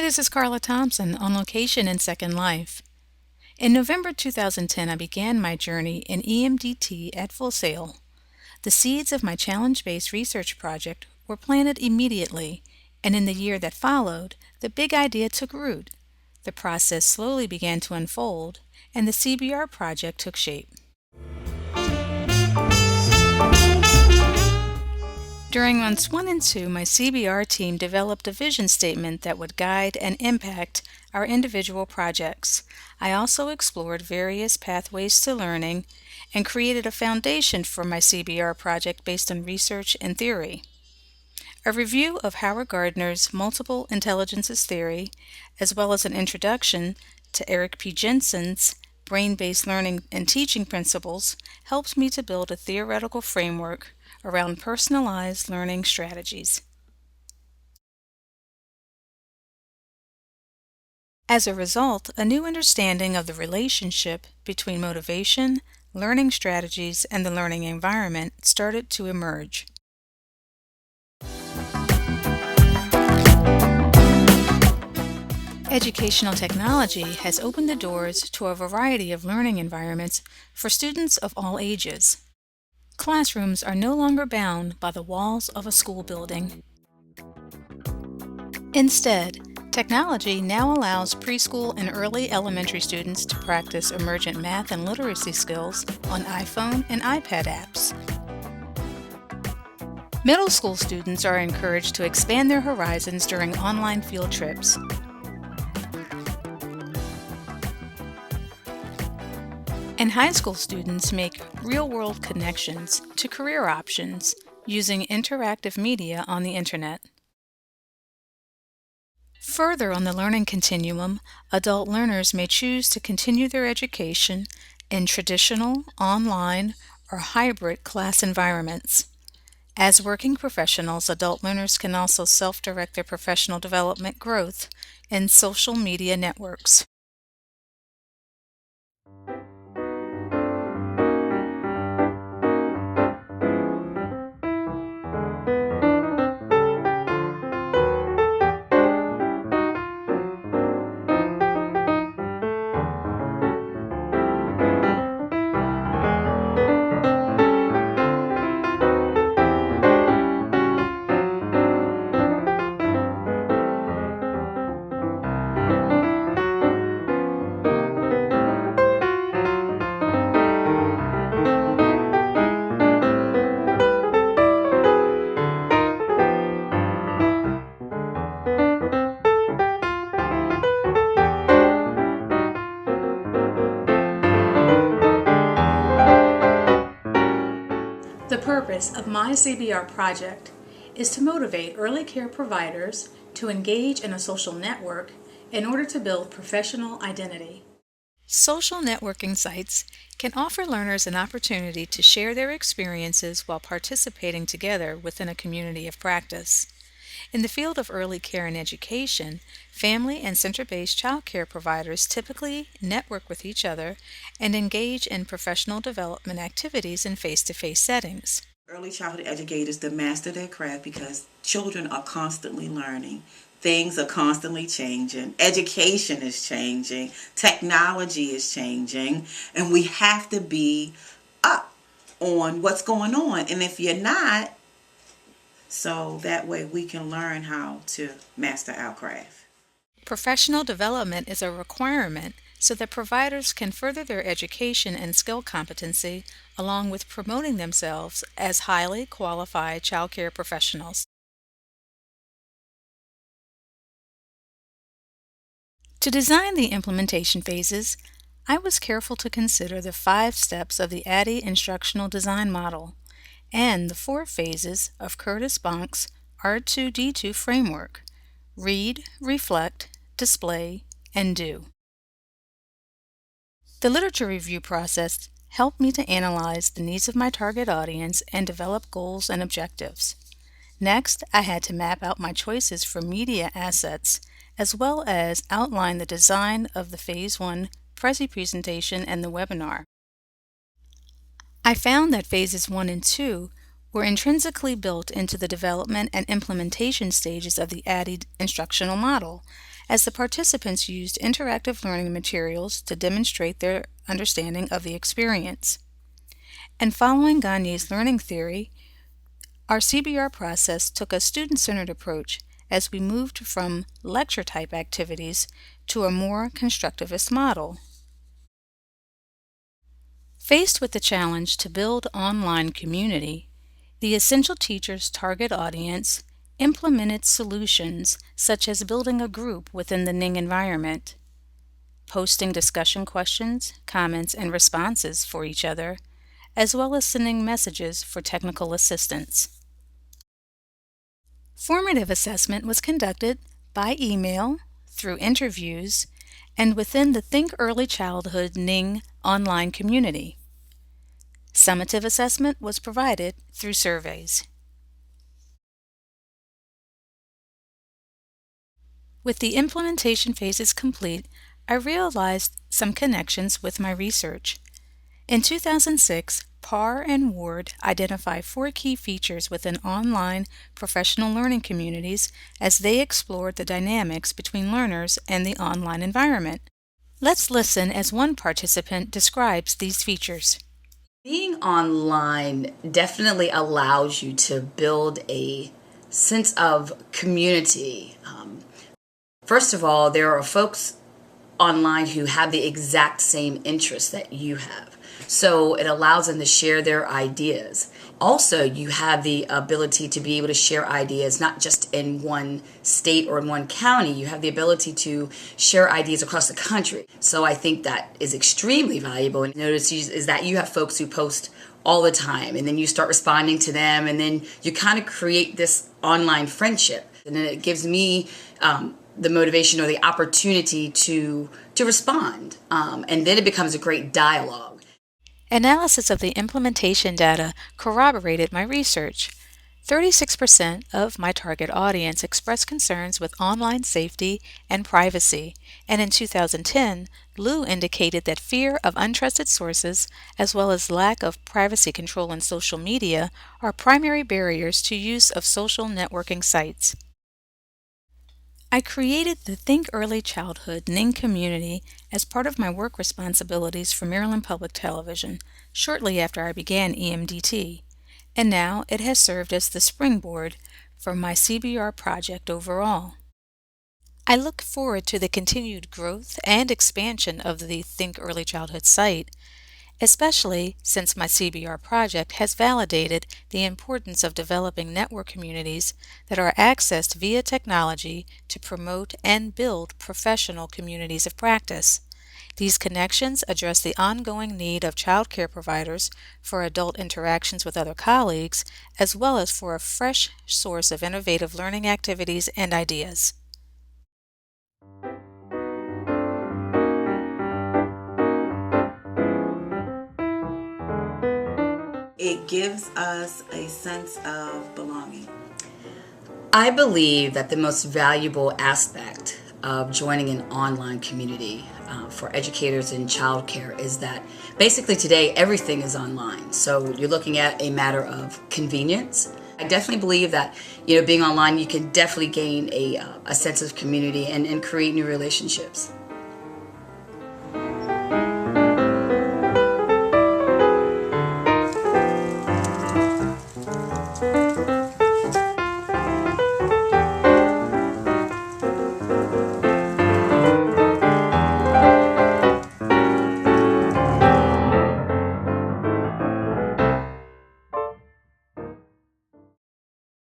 this is Karla Thompson on location in Second Life. In November 2010, I began my journey in EMDT at Full Sail. The seeds of my challenge-based research project were planted immediately, and in the year that followed, the big idea took root. The process slowly began to unfold, and the CBR project took shape. During months 1 and 2, my CBR team developed a vision statement that would guide and impact our individual projects. I also explored various pathways to learning and created a foundation for my CBR project based on research and theory. A review of Howard Gardner's multiple intelligences theory, as well as an introduction to Eric P. Jensen's brain-based learning and teaching principles, helped me to build a theoretical framework around personalized learning strategies. As a result, a new understanding of the relationship between motivation, learning strategies, and the learning environment started to emerge. Educational technology has opened the doors to a variety of learning environments for students of all ages. Classrooms are no longer bound by the walls of a school building. Instead, technology now allows preschool and early elementary students to practice emergent math and literacy skills on iPhone and iPad apps. Middle school students are encouraged to expand their horizons during online field trips. And high school students make real-world connections to career options using interactive media on the internet. Further on the learning continuum, adult learners may choose to continue their education in traditional, online, or hybrid class environments. As working professionals, adult learners can also self-direct their professional development growth in social media networks. The purpose of my CBR project is to motivate early care providers to engage in a social network in order to build professional identity. Social networking sites can offer learners an opportunity to share their experiences while participating together within a community of practice. In the field of early care and education, family and center-based child care providers typically network with each other and engage in professional development activities in face-to-face settings. Early childhood educators that master their craft because children are constantly learning. Things are constantly changing. Education is changing. Technology is changing. And we have to be up on what's going on. And if you're not, so that way we can learn how to master our craft. Professional development is a requirement so that providers can further their education and skill competency along with promoting themselves as highly qualified child care professionals. To design the implementation phases, I was careful to consider the 5 steps of the ADDIE instructional design model and the 4 phases of Curtis Bonk's R2D2 framework: read, reflect, display, and do. The literature review process helped me to analyze the needs of my target audience and develop goals and objectives. Next, I had to map out my choices for media assets, as well as outline the design of the Phase 1 Prezi presentation and the webinar. I found that Phases 1 and 2 were intrinsically built into the development and implementation stages of the ADDIE instructional model, as the participants used interactive learning materials to demonstrate their understanding of the experience. And following Gagne's learning theory, our CBR process took a student-centered approach as we moved from lecture-type activities to a more constructivist model. Faced with the challenge to build online community, the Essential Teachers target audience implemented solutions such as building a group within the Ning environment, posting discussion questions, comments, and responses for each other, as well as sending messages for technical assistance. Formative assessment was conducted by email, through interviews, and within the Think Early Childhood Ning online community. Summative assessment was provided through surveys. With the implementation phases complete, I realized some connections with my research. In 2006, Parr and Ward identified 4 key features within online professional learning communities as they explored the dynamics between learners and the online environment. Let's listen as one participant describes these features. Being online definitely allows you to build a sense of community. First of all, there are folks online who have the exact same interests that you have. So it allows them to share their ideas. Also, you have the ability to be able to share ideas not just in one state or in one county. You have the ability to share ideas across the country. So I think that is extremely valuable. And notice is that you have folks who post all the time, and then you start responding to them, and then you kind of create this online friendship. And then it gives me the motivation or the opportunity to respond. And then it becomes a great dialogue. Analysis of the implementation data corroborated my research. 36% of my target audience expressed concerns with online safety and privacy, and in 2010, Liu indicated that fear of untrusted sources as well as lack of privacy control in social media are primary barriers to use of social networking sites. I created the Think Early Childhood Ning community as part of my work responsibilities for Maryland Public Television shortly after I began EMDT, and now it has served as the springboard for my CBR project overall. I look forward to the continued growth and expansion of the Think Early Childhood site, especially since my CBR project has validated the importance of developing network communities that are accessed via technology to promote and build professional communities of practice. These connections address the ongoing need of child care providers for adult interactions with other colleagues, as well as for a fresh source of innovative learning activities and ideas. It gives us a sense of belonging. I believe that the most valuable aspect of joining an online community for educators in childcare is that basically today everything is online. So you're looking at a matter of convenience. I definitely believe that being online, you can definitely gain a sense of community and create new relationships.